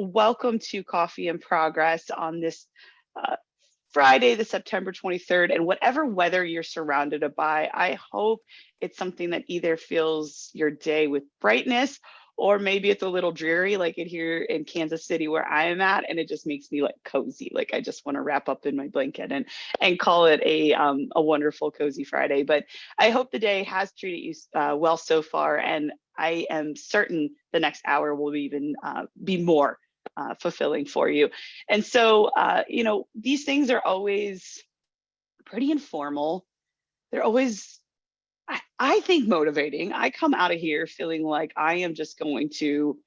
welcome to Coffee in Progress on this Friday, the September 23rd, and whatever weather you're surrounded by, I hope it's something that either fills your day with brightness, or maybe it's a little dreary like it here in Kansas City where I am at, and it just makes me like cozy. Like I just want to wrap up in my blanket and call it a wonderful cozy Friday. But I hope the day has treated you well so far, and I am certain the next hour will even be more fulfilling for you. And so, you know, these things are always pretty informal. They're always, I think, motivating. I come out of here feeling like I am just going to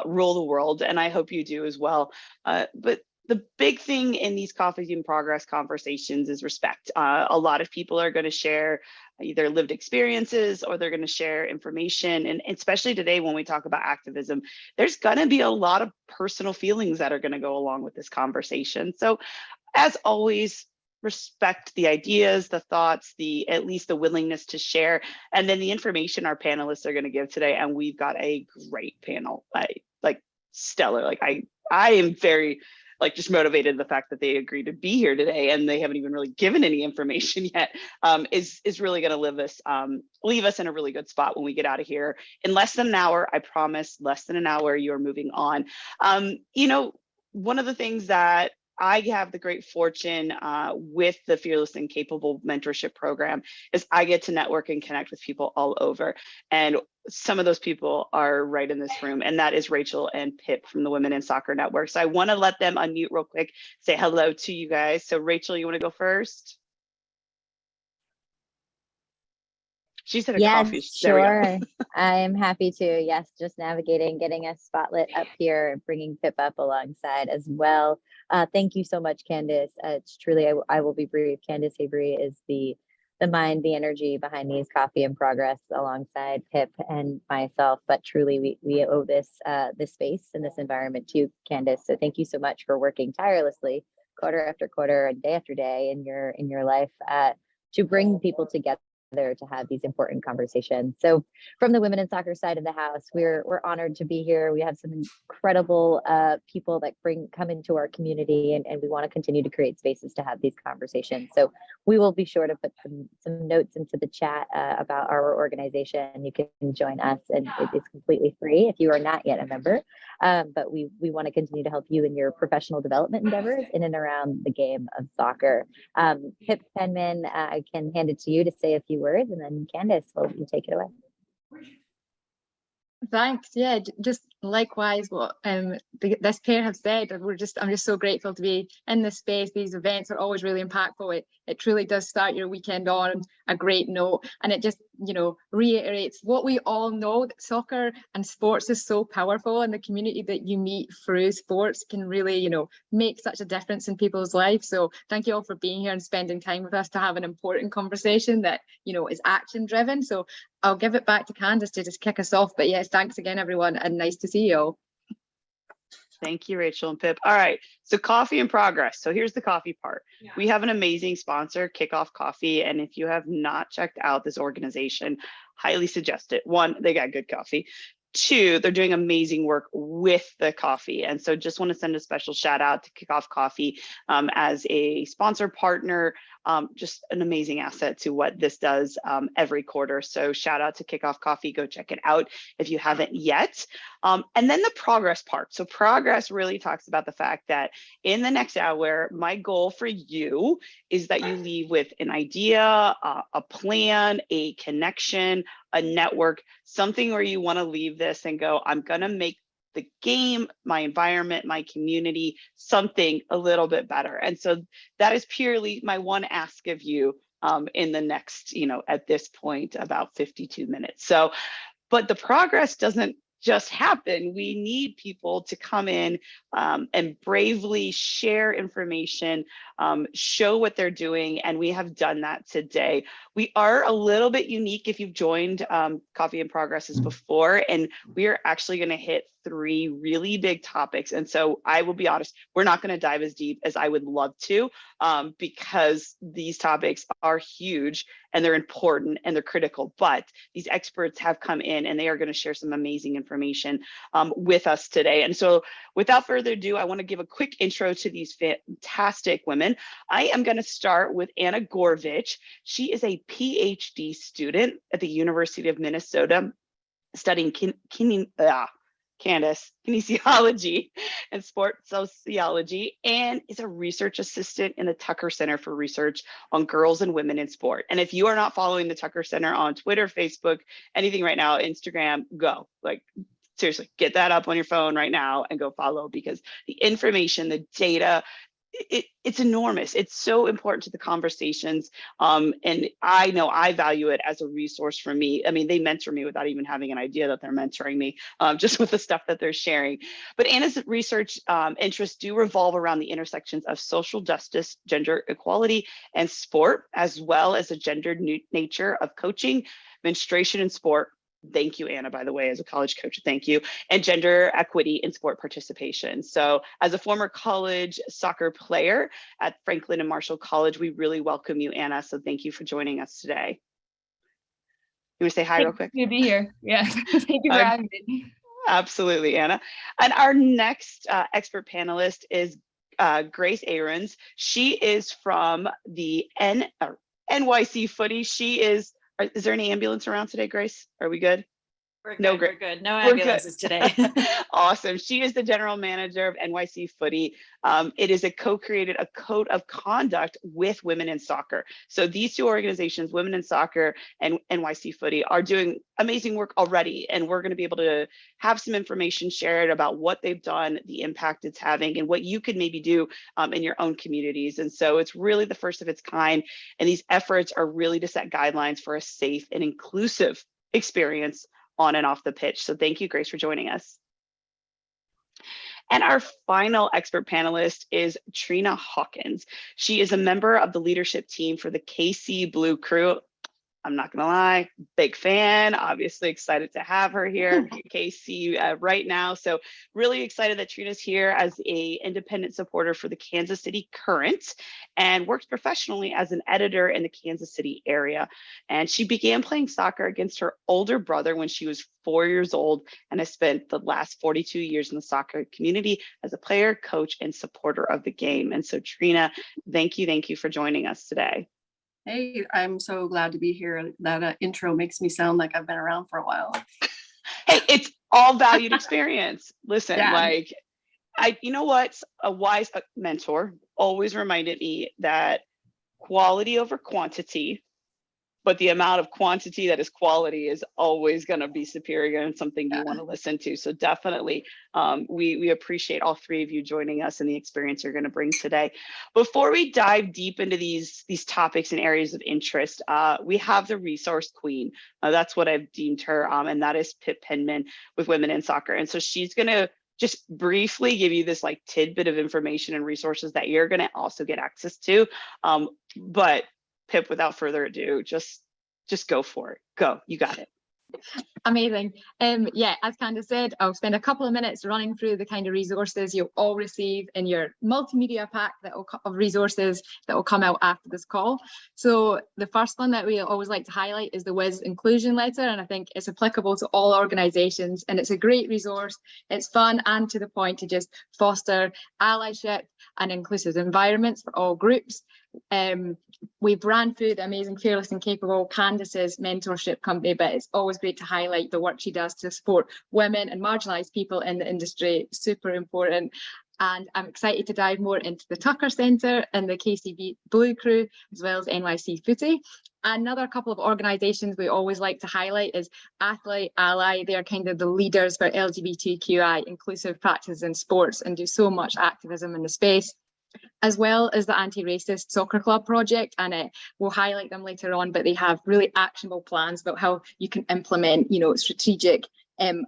rule the world, and I hope you do as well. But the big thing in these Coffee in Progress conversations is respect. A lot of people are going to share either lived experiences or they're going to share information. And especially today, when we talk about activism, there's going to be a lot of personal feelings that are going to go along with this conversation. So as always, respect the ideas, the thoughts, at least the willingness to share, and then the information our panelists are going to give today. And we've got a great panel, like stellar. Like I am very just motivated. The fact that they agreed to be here today and they haven't even really given any information yet is really going to leave us in a really good spot when we get out of here in less than an hour. I promise, less than an hour, you're moving on. You know, one of the things that I have the great fortune with the Fearless and Capable Mentorship Program is I get to network and connect with people all over. And some of those people are right in this room, and that is Rachel and Pip from the Women in Soccer Network. So I want to let them unmute real quick, say hello to you guys. So Rachel, you want to go first? She said coffee. Sure. I'm happy to. Yes, just navigating, getting a spotlight up here, bringing Pip up alongside as well. Thank you so much, Candice. It's truly, I will be brief. Candice Fabry is the mind, the energy behind these Coffee in Progress alongside Pip and myself. But truly, we owe this space and this environment to Candice. So thank you so much for working tirelessly, quarter after quarter and day after day in your life to bring people together to have these important conversations. So from the Women in Soccer side of the house, we're honored to be here. We have some incredible people that come into our community, and we want to continue to create spaces to have these conversations. So we will be sure to put some notes into the chat about our organization. You can join us, and it is completely free if you are not yet a member. But we want to continue to help you in your professional development endeavors in and around the game of soccer. Pip Penman, I can hand it to you to say a few words, and then Candice will take it away. Thanks. Yeah, just likewise what this pair have said. I'm just so grateful to be in this space. These events are always really impactful. It truly does start your weekend on a great note, and it just, you know, reiterates what we all know, that soccer and sports is so powerful, and the community that you meet through sports can really, you know, make such a difference in people's lives. So thank you all for being here and spending time with us to have an important conversation that, you know, is action driven. So I'll give it back to Candice to just kick us off. But yes, thanks again, everyone, and nice to see you all. Thank you, Rachel and Pip. All right, so Coffee in Progress. So here's the coffee part. Yeah. We have an amazing sponsor, Kickoff Coffee, and if you have not checked out this organization, highly suggest it. One, they got good coffee. Two, they're doing amazing work with the coffee. And so just want to send a special shout out to Kickoff Coffee as a sponsor partner, just an amazing asset to what this does every quarter. So shout out to Kickoff Coffee, go check it out if you haven't yet. And then the progress part. So progress really talks about the fact that in the next hour, my goal for you is that you leave with an idea, a plan, a connection, a network, something where you want to leave this and go, I'm going to make the game, my environment, my community, something a little bit better. And so that is purely my one ask of you in the next, you know, at this point, about 52 minutes. So, but the progress doesn't just happen. We need people to come in and bravely share information, show what they're doing, and we have done that today. We are a little bit unique if you've joined Coffee in Progresses before, and we are actually going to hit three really big topics. And so I will be honest, we're not going to dive as deep as I would love to, because these topics are huge and they're important and they're critical. But these experts have come in and they are going to share some amazing information with us today. And so without further ado, I want to give a quick intro to these fantastic women. I am going to start with Anna Goorevich. She is a PhD student at the University of Minnesota studying kinesiology and sport sociology, and is a research assistant in the Tucker Center for Research on Girls and Women in Sport. And if you are not following the Tucker Center on Twitter, Facebook, anything right now, Instagram, go. Like, seriously, get that up on your phone right now and go follow, because the information, the data, it's enormous. It's so important to the conversations. And I know I value it as a resource for me. I mean, they mentor me without even having an idea that they're mentoring me, just with the stuff that they're sharing. But Anna's research interests do revolve around the intersections of social justice, gender equality, and sport, as well as the gendered nature of coaching, menstruation in sport. Thank you, Anna, by the way, as a college coach, thank you. And gender equity in sport participation. So as a former college soccer player at Franklin and Marshall College, we really welcome you, Anna. So thank you for joining us today. You want to say hi real quick? Good to be here. Yeah, thank you for having me. Absolutely, Anna. And our next expert panelist is Grace Ahrens. She is from the NYC Footy. She is there any ambulance around today, Grace? Are we good? We're good. We're good. No ambulances today. Awesome. She is the general manager of NYC Footy. It is a co-created a code of conduct with Women in Soccer. So these two organizations, Women in Soccer and NYC Footy, are doing amazing work already. And we're going to be able to have some information shared about what they've done, the impact it's having, and what you could maybe do in your own communities. And so it's really the first of its kind. And these efforts are really to set guidelines for a safe and inclusive experience on and off the pitch. So thank you, Grace, for joining us. And our final expert panelist is Trina Hawkins. She is a member of the leadership team for the KC Blue Crew. I'm not gonna lie, big fan, obviously excited to have her here, KC, right now. So really excited that Trina's here as a independent supporter for the Kansas City Current and works professionally as an editor in the Kansas City area. And she began playing soccer against her older brother when she was 4 years old, and has spent the last 42 years in the soccer community as a player, coach, and supporter of the game. And so Trina, thank you for joining us today. Hey, I'm so glad to be here. That intro makes me sound like I've been around for a while. Hey, it's all valued experience. Listen, Yeah. like, you know what? A wise mentor always reminded me that quality over quantity, but the amount of quantity that is quality is always going to be superior and something you want to listen to. So definitely, we appreciate all three of you joining us and the experience you're going to bring today. Before we dive deep into these topics and areas of interest, we have the resource queen. That's what I've deemed her, and that is Pip Penman with Women in Soccer. And so she's going to just briefly give you this like tidbit of information and resources that you're going to also get access to. But Pip, without further ado, just go for it. Go, you got it. Amazing. Yeah, as Candice said, I'll spend a couple of minutes running through the kind of resources you'll all receive in your multimedia pack of resources that will come out after this call. So the first one that we always like to highlight is the WIS inclusion letter, and I think it's applicable to all organizations, and it's a great resource. It's fun and to the point to just foster allyship and inclusive environments for all groups. We've ran through the amazing Fearless and Capable Candice's mentorship company, but it's always great to highlight the work she does to support women and marginalised people in the industry. Super important. And I'm excited to dive more into the Tucker Centre and the KCB Blue Crew, as well as NYC Footy. Another couple of organisations we always like to highlight is Athlete Ally. They are kind of the leaders for LGBTQI inclusive practices in sports and do so much activism in the space, as well as the Anti-Racist Soccer Club project, and we'll highlight them later on, but they have really actionable plans about how you can implement, strategic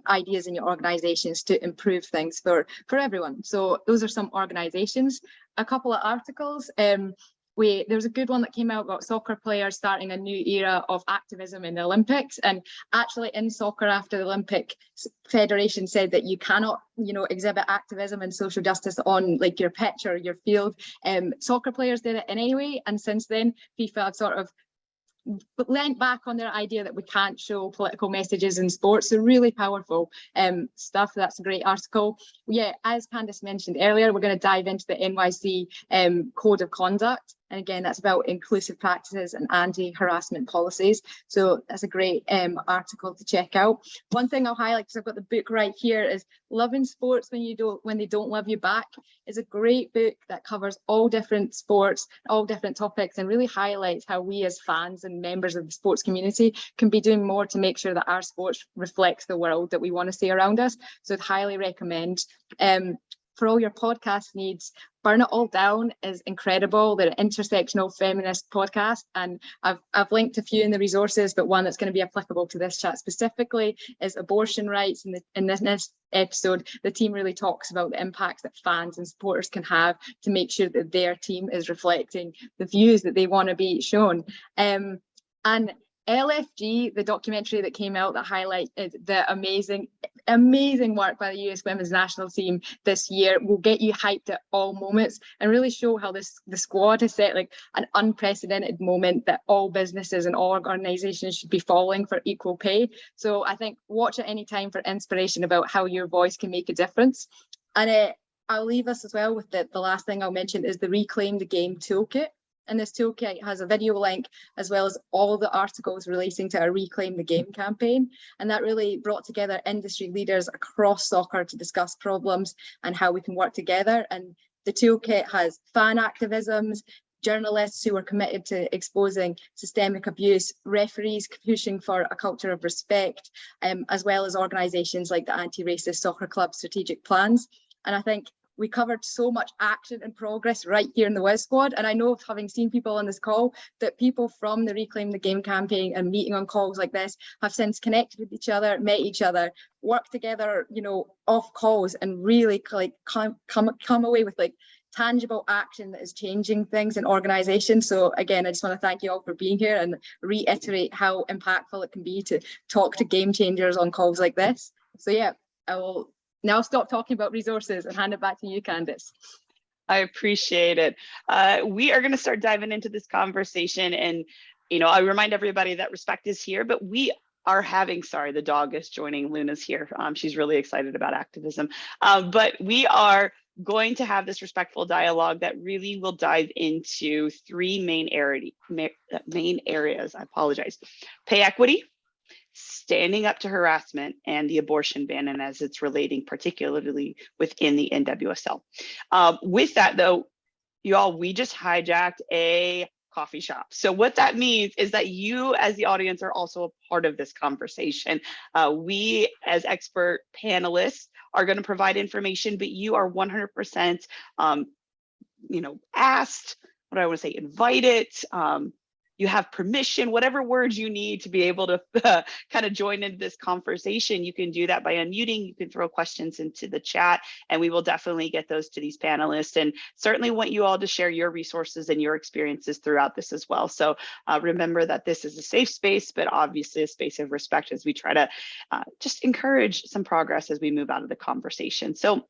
ideas in your organizations to improve things for everyone. So those are some organizations. A couple of articles. there was a good one that came out about soccer players starting a new era of activism in the Olympics. And actually in soccer, after the Olympic Federation said that you cannot, exhibit activism and social justice on like your pitch or your field, soccer players did it anyway. And since then, FIFA have sort of leant back on their idea that we can't show political messages in sports. So really powerful stuff. That's a great article. Yeah, as Candice mentioned earlier, we're going to dive into the NYC Code of Conduct. And again, that's about inclusive practices and anti-harassment policies. So that's a great article to check out. One thing I'll highlight, because I've got the book right here, is Loving Sports When They Don't Love You Back. Is a great book that covers all different sports, all different topics, and really highlights how we as fans and members of the sports community can be doing more to make sure that our sports reflects the world that we want to see around us. So I'd highly recommend. For all your podcast needs, Burn It All Down is incredible. They're an intersectional feminist podcast, and I've linked a few in the resources, but one that's going to be applicable to this chat specifically is abortion rights. In this episode, the team really talks about the impacts that fans and supporters can have to make sure that their team is reflecting the views that they want to be shown. And LFG, the documentary that came out that highlighted the amazing work by the US Women's National Team this year, will get you hyped at all moments and really show how the squad has set like an unprecedented moment that all businesses and all organizations should be following for equal pay. So I think watch at any time for inspiration about how your voice can make a difference. And I'll leave us as well with the last thing I'll mention is the Reclaim the Game toolkit. And this toolkit has a video link as well as all the articles relating to our Reclaim the Game campaign. And that really brought together industry leaders across soccer to discuss problems and how we can work together. And the toolkit has fan activisms, journalists who are committed to exposing systemic abuse, referees pushing for a culture of respect, as well as organisations like the Anti-Racist Soccer Club strategic plans. And I think we covered so much action and progress right here in the WIS Squad. And I know, having seen people on this call, that people from the Reclaim the Game campaign and meeting on calls like this have since connected with each other, met each other, worked together, off calls, and really like come away with like tangible action that is changing things in organizations. So again, I just want to thank you all for being here and reiterate how impactful it can be to talk to game changers on calls like this. So yeah, I will now stop talking about resources and hand it back to you, Candice. I appreciate it. We are going to start diving into this conversation, and I remind everybody that respect is here, but we are having, sorry, the dog is joining. Luna's here. She's really excited about activism, but we are going to have this respectful dialogue that really will dive into three main areas. I apologize. Pay equity, standing up to harassment, and the abortion ban, and as it's relating particularly within the NWSL. With that though, y'all, we just hijacked a coffee shop. So what that means is that you as the audience are also a part of this conversation. We as expert panelists are going to provide information, but you are 100% asked, what do I want to say, invited, you have permission, whatever words you need to be able to kind of join into this conversation. You can do that by unmuting. You can throw questions into the chat, and we will definitely get those to these panelists, and certainly want you all to share your resources and your experiences throughout this as well. So remember that this is a safe space, but obviously a space of respect as we try to just encourage some progress as we move out of the conversation. So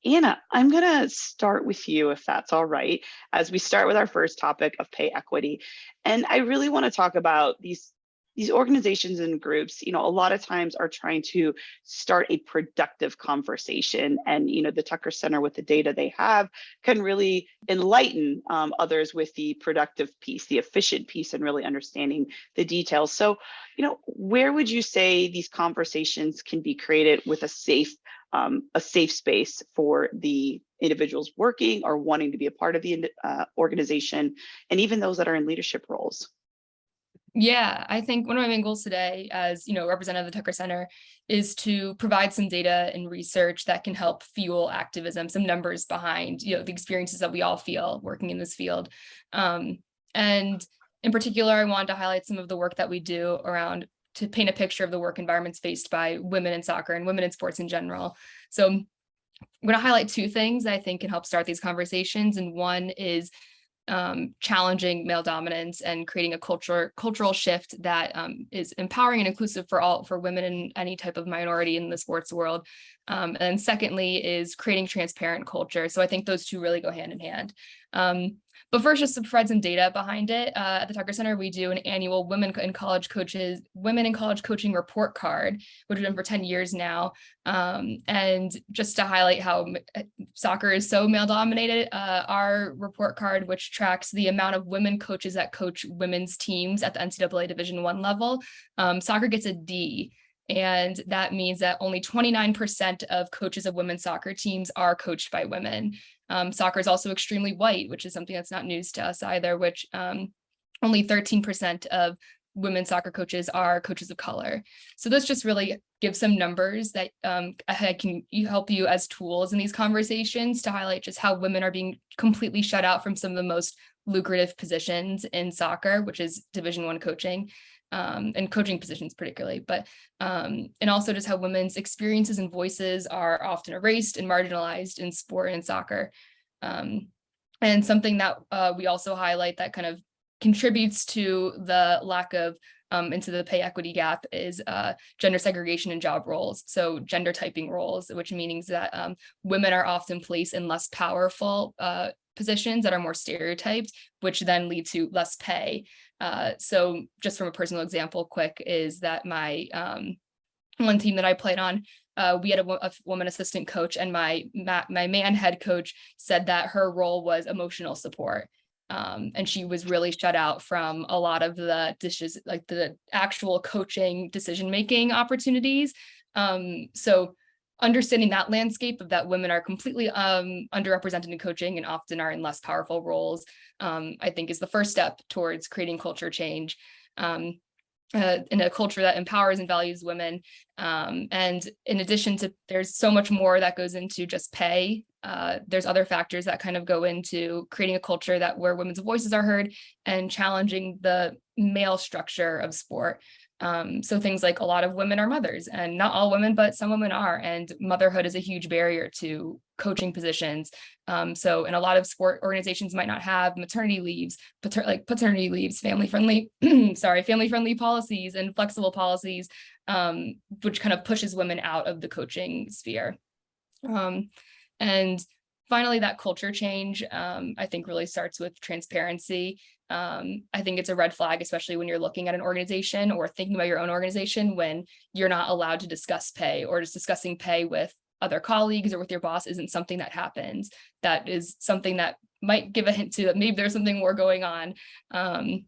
Anna, I'm going to start with you, if that's all right, as we start with our first topic of pay equity. And I really want to talk about these organizations and groups, a lot of times are trying to start a productive conversation. And, the Tucker Center, with the data they have, can really enlighten others with the productive piece, the efficient piece, and really understanding the details. So, where would you say these conversations can be created with a safe space for the individuals working or wanting to be a part of the organization, and even those that are in leadership roles? Yeah, I think one of my main goals today as, representative of the Tucker Center is to provide some data and research that can help fuel activism, some numbers behind, the experiences that we all feel working in this field. And in particular, I wanted to highlight some of the work that we do around to paint a picture of the work environments faced by women in soccer and women in sports in general. So I'm going to highlight two things that I think can help start these conversations. And one is challenging male dominance and creating a cultural shift that is empowering and inclusive for women and any type of minority in the sports world. And then secondly is creating transparent culture. So I think those two really go hand in hand. But first, just to provide some data behind it, at the Tucker Center, we do an annual Women in College Coaching Report Card, which we've done for 10 years now. And just to highlight how soccer is so male dominated, our report card, which tracks the amount of women coaches that coach women's teams at the NCAA Division I level, soccer gets a D. And that means that only 29% of coaches of women's soccer teams are coached by women. Soccer is also extremely white, which is something that's not news to us either, which only 13% of women's soccer coaches are coaches of color. So this just really gives some numbers that can help you as tools in these conversations to highlight just how women are being completely shut out from some of the most lucrative positions in soccer, which is Division I coaching. And coaching positions particularly, but and also just how women's experiences and voices are often erased and marginalized in sport and soccer. And something that we also highlight that kind of contributes to the lack of into the pay equity gap is gender segregation in job roles. So gender typing roles, which means that women are often placed in less powerful positions that are more stereotyped, which then lead to less pay. So just from a personal example quick is that my one team that I played on, we had a woman assistant coach, and my man head coach said that her role was emotional support. And she was really shut out from a lot of the dishes, like the actual coaching decision-making opportunities. So understanding that landscape of that women are completely underrepresented in coaching and often are in less powerful roles, I think is the first step towards creating culture change in a culture that empowers and values women. And in addition to, there's so much more that goes into just pay. There's other factors that kind of go into creating a culture that where women's voices are heard and challenging the male structure of sport. So things like a lot of women are mothers, and not all women, but some women are, and motherhood is a huge barrier to coaching positions. So in a lot of sport organizations might not have maternity leaves, paternity leaves, family-friendly policies and flexible policies, which kind of pushes women out of the coaching sphere. And finally, that culture change, I think really starts with transparency. I think it's a red flag, especially when you're looking at an organization or thinking about your own organization, when you're not allowed to discuss pay, or just discussing pay with other colleagues or with your boss isn't something that happens. That is something that might give a hint to that maybe there's something more going on. And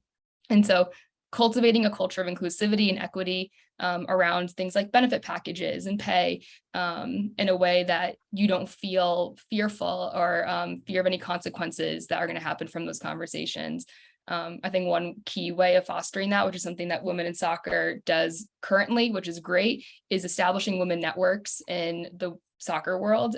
so cultivating a culture of inclusivity and equity around things like benefit packages and pay in a way that you don't feel fearful or fear of any consequences that are going to happen from those conversations. I think one key way of fostering that, which is something that Women in Soccer does currently, which is great, is establishing women networks in the soccer world.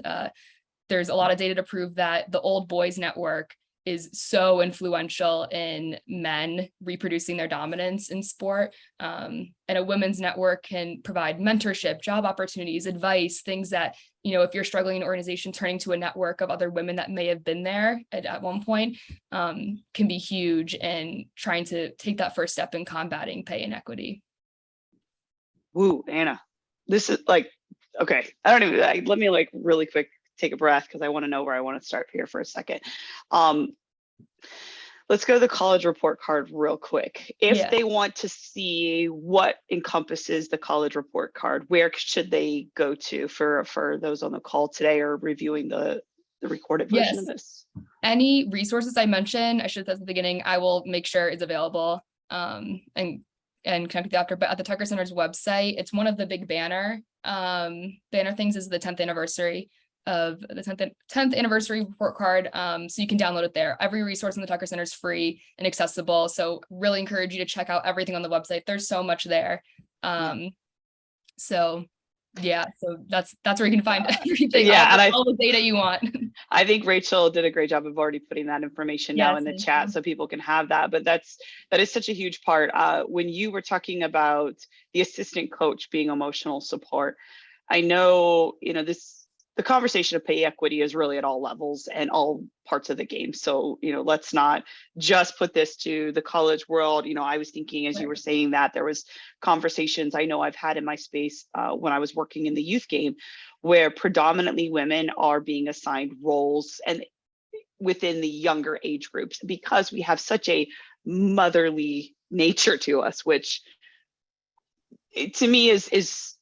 There's a lot of data to prove that the Old Boys Network is so influential in men reproducing their dominance in sport. And a women's network can provide mentorship, job opportunities, advice, things that, you know, if you're struggling in an organization, turning to a network of other women that may have been there at one point can be huge in trying to take that first step in combating pay inequity. Woo, Anna, this is like, okay, let me like really quick take a breath, because I want to know where I want to start here for a second. Let's go to the college report card real quick. If they want to see what encompasses the college report card, where should they go to for those on the call today or reviewing the recorded version of this? Any resources I mentioned, I should have said at the beginning, I will make sure is available and connect after. But at the Tucker Center's website, it's one of the big banner things is the 10th anniversary of the 10th anniversary report card. So you can download it there. Every resource in the Tucker Center is free and accessible. So really encourage you to check out everything on the website. There's so much there. So that's where you can find everything. All the data you want. I think Rachel did a great job of already putting that information now in the chat so people can have that. But that is such a huge part. When you were talking about the assistant coach being emotional support, I know, you know, the conversation of pay equity is really at all levels and all parts of the game. So, let's not just put this to the college world. I was thinking, as you were saying that, there was conversations I know I've had in my space when I was working in the youth game, where predominantly women are being assigned roles and within the younger age groups, because we have such a motherly nature to us, which to me is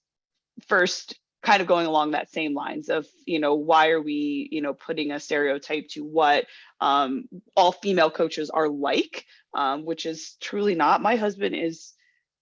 first kind of going along that same lines of, why are we, putting a stereotype to what all female coaches are like, which is truly not. My husband is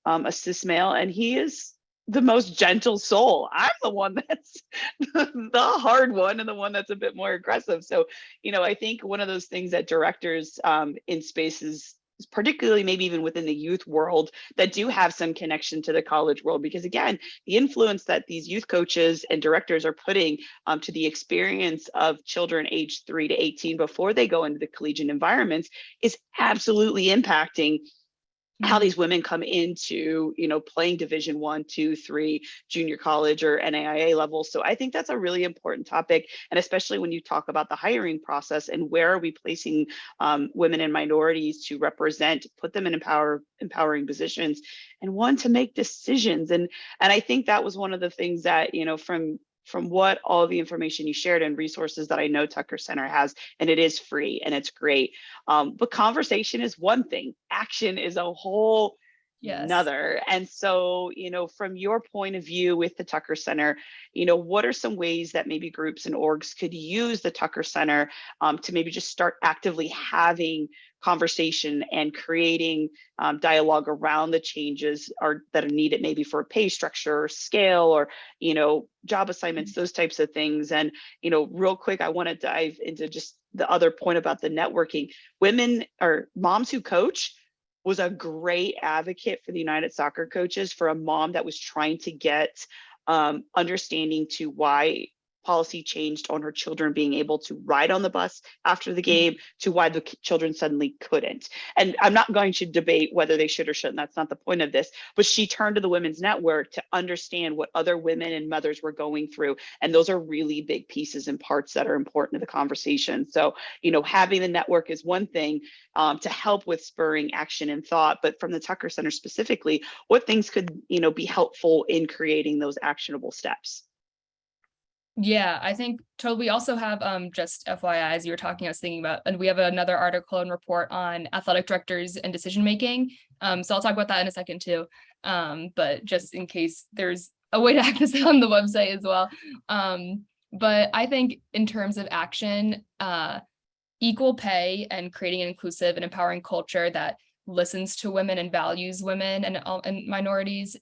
a cis male, and he is the most gentle soul. I'm the one that's the hard one and the one that's a bit more aggressive. So, I think one of those things that directors in spaces, particularly maybe even within the youth world, that do have some connection to the college world, because again, the influence that these youth coaches and directors are putting to the experience of children aged 3 to 18 before they go into the collegiate environments is absolutely impacting how these women come into, playing Division 1, 2, 3, junior college or NAIA level. So I think that's a really important topic. And especially when you talk about the hiring process and where are we placing women and minorities to represent, put them in empowering positions, and to make decisions. And I think that was one of the things that, from what all the information you shared and resources that I know Tucker Center has, and it is free and it's great. But conversation is one thing, action is a whole another. And so, from your point of view with the Tucker Center, what are some ways that maybe groups and orgs could use the Tucker Center to maybe just start actively having conversation and creating dialogue around the changes that are needed, maybe for a pay structure or scale or, job assignments, those types of things. And, real quick, I want to dive into just the other point about the networking. Women or moms who coach was a great advocate for the United Soccer Coaches, for a mom that was trying to get understanding to why policy changed on her children being able to ride on the bus after the game, to why the children suddenly couldn't. And I'm not going to debate whether they should or shouldn't. That's not the point of this. But she turned to the Women's Network to understand what other women and mothers were going through. And those are really big pieces and parts that are important to the conversation. So, having the network is one thing to help with spurring action and thought. But from the Tucker Center specifically, what things could, be helpful in creating those actionable steps? Yeah, I think totally. We also have just FYI, as you were talking, I was thinking about, and we have another article and report on athletic directors and decision making. So I'll talk about that in a second too. But just in case there's a way to access it on the website as well. But I think in terms of action, equal pay and creating an inclusive and empowering culture that listens to women and values women and minorities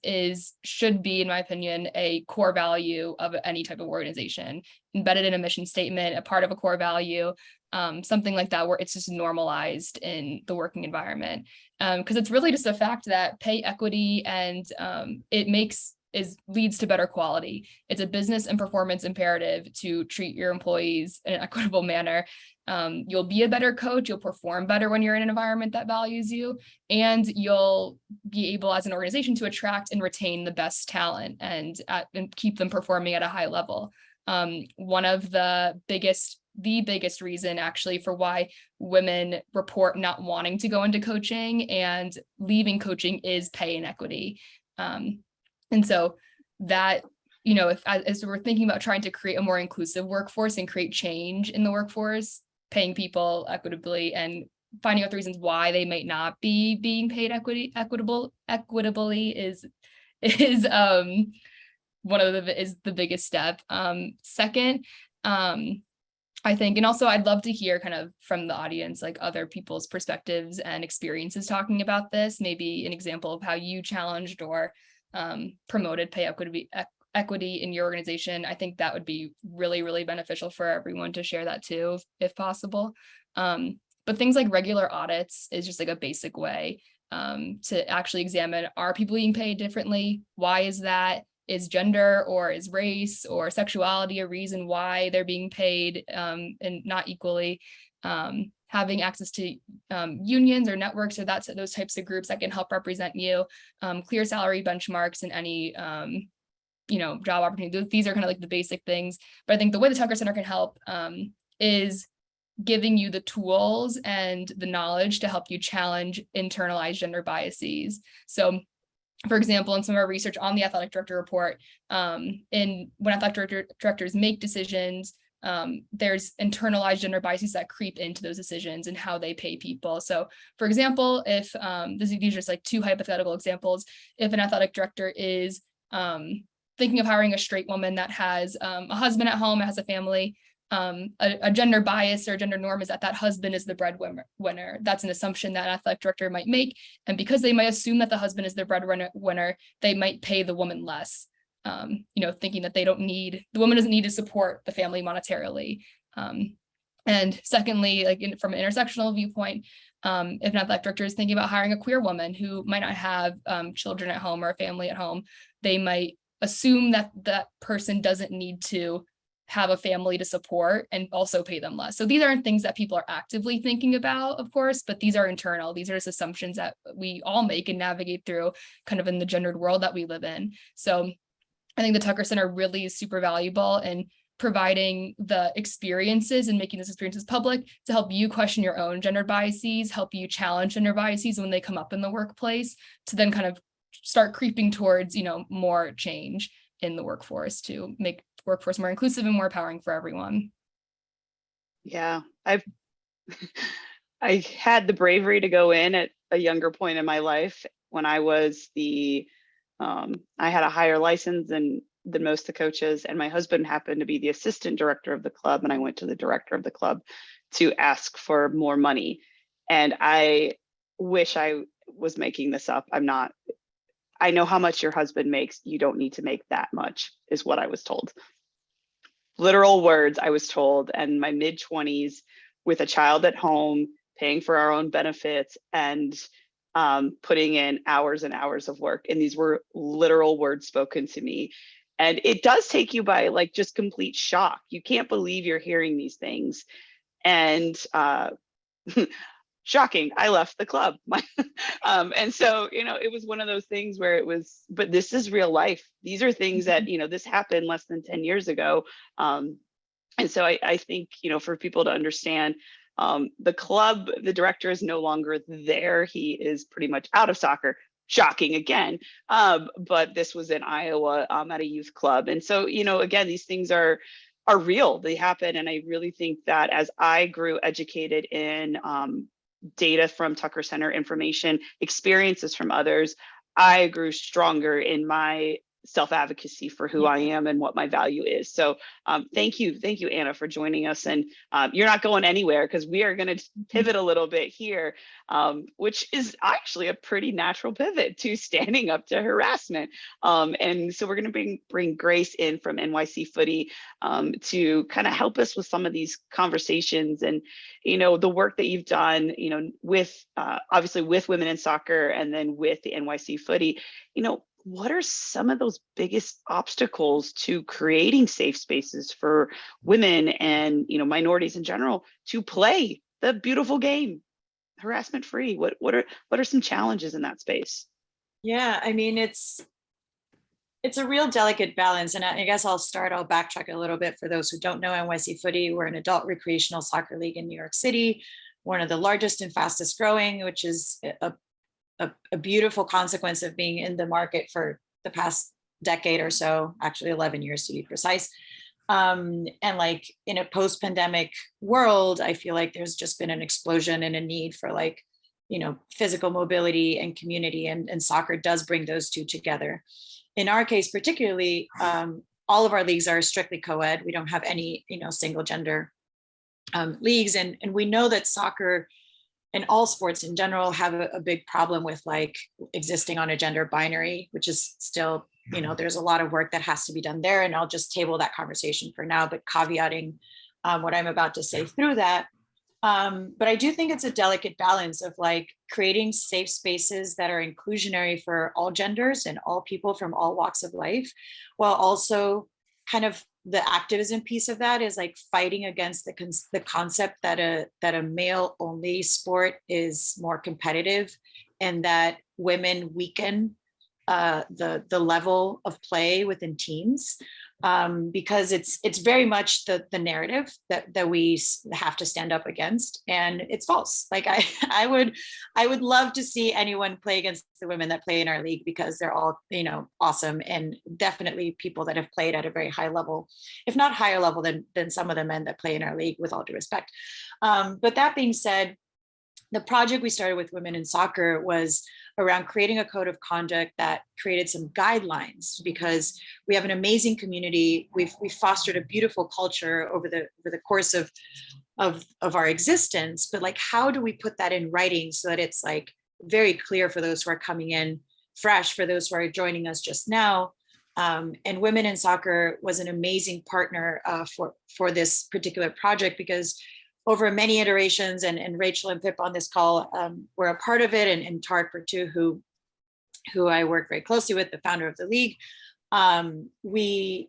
should be, in my opinion, a core value of any type of organization, embedded in a mission statement, a part of a core value, something like that, where it's just normalized in the working environment. Because it's really just a fact that pay equity and leads to better quality. It's a business and performance imperative to treat your employees in an equitable manner. You'll be a better coach, you'll perform better when you're in an environment that values you, and you'll be able as an organization to attract and retain the best talent and keep them performing at a high level. One of the biggest reason actually for why women report not wanting to go into coaching and leaving coaching is pay inequity. And so that, as we're thinking about trying to create a more inclusive workforce and create change in the workforce, paying people equitably and finding out the reasons why they might not be being paid equitably is one of the biggest step. Second, I think, and also I'd love to hear kind of from the audience, like other people's perspectives and experiences talking about this, maybe an example of how you challenged or promoted pay equity in your organization. I think that would be really, really beneficial for everyone to share that too, if possible. But things like regular audits is just like a basic way to actually examine, are people being paid differently? Why is that? Is gender or is race or sexuality a reason why they're being paid and not equally? Having access to unions or networks or those types of groups that can help represent you, clear salary benchmarks and any job opportunity. These are kind of like the basic things. But I think the way the Tucker Center can help is giving you the tools and the knowledge to help you challenge internalized gender biases. So, for example, in some of our research on the athletic director report, when athletic directors make decisions, there's internalized gender biases that creep into those decisions and how they pay people. So, for example, if these are just like two hypothetical examples, if an athletic director is thinking of hiring a straight woman that has a husband at home, has a family, a gender bias or gender norm is that husband is the breadwinner. That's an assumption that an athletic director might make. And because they might assume that the husband is the breadwinner, they might pay the woman less, thinking that the woman doesn't need to support the family monetarily. And secondly, like from an intersectional viewpoint, if an athletic director is thinking about hiring a queer woman who might not have children at home or a family at home, they might assume that that person doesn't need to have a family to support and also pay them less. So these aren't things that people are actively thinking about, of course, but these are internal. These are just assumptions that we all make and navigate through kind of in the gendered world that we live in. So I think the Tucker Center really is super valuable in providing the experiences and making those experiences public to help you question your own gender biases, help you challenge gender biases when they come up in the workplace, to then kind of start creeping towards, more change in the workforce to make workforce more inclusive and more empowering for everyone. Yeah, I had the bravery to go in at a younger point in my life when I was I had a higher license than most of the coaches, and my husband happened to be the assistant director of the club, and I went to the director of the club to ask for more money. And I wish I was making this up. I'm not. I know how much your husband makes. You don't need to make that much, is what I was told. Literal words I was told, and my mid-20s with a child at home, paying for our own benefits, and putting in hours and hours of work. And these were literal words spoken to me. And it does take you by like just complete shock. You can't believe you're hearing these things. And shocking, I left the club. And so, it was one of those things where it was, but this is real life. These are things that, this happened less than 10 years ago. And so I think, for people to understand, the club, the director is no longer there. He is pretty much out of soccer. Shocking again. But this was in Iowa at a youth club. And so, again, these things are real. They happen. And I really think that as I grew educated in data from Tucker Center, information, experiences from others, I grew stronger in my self-advocacy for who I am and what my value is. So thank you, Anna, for joining us. And you're not going anywhere, because we are going to pivot a little bit here, which is actually a pretty natural pivot to standing up to harassment. And so we're going to bring Grace in from NYC Footy to kind of help us with some of these conversations and, the work that you've done, with obviously with women in soccer and then with the NYC Footy, what are some of those biggest obstacles to creating safe spaces for women and, minorities in general to play the beautiful game, harassment free? What are some challenges in that space? Yeah, I mean, it's a real delicate balance. And I guess I'll backtrack a little bit for those who don't know NYC Footy. We're an adult recreational soccer league in New York City, one of the largest and fastest growing, which is a beautiful consequence of being in the market for the past decade or so, actually 11 years to be precise. And like in a post-pandemic world, I feel like there's just been an explosion and a need for physical mobility and community, and soccer does bring those two together. In our case, particularly, all of our leagues are strictly co-ed. We don't have any, single gender leagues. And we know that soccer and all sports in general have a big problem with existing on a gender binary, which is still, there's a lot of work that has to be done there. And I'll just table that conversation for now, but caveating what I'm about to say through that. But I do think it's a delicate balance of creating safe spaces that are inclusionary for all genders and all people from all walks of life, while also kind of the activism piece of that is fighting against the concept that a male only sport is more competitive and that women weaken the level of play within teams, because it's very much the narrative that we have to stand up against, and it's false. Like I would love to see anyone play against the women that play in our league, because they're all, you know, awesome, and definitely people that have played at a very high level, if not higher level than some of the men that play in our league, with all due respect. But that being said, the project we started with Women in Soccer was around creating a code of conduct that created some guidelines, because we have an amazing community. We've fostered a beautiful culture over the course of our existence, but like, how do we put that in writing so that it's like very clear for those who are coming in fresh, for those who are joining us just now. And Women in Soccer was an amazing partner for this particular project, because over many iterations, and Rachel and Pip on this call were a part of it, and Tarek Bertu, who I work very closely with, the founder of the league. We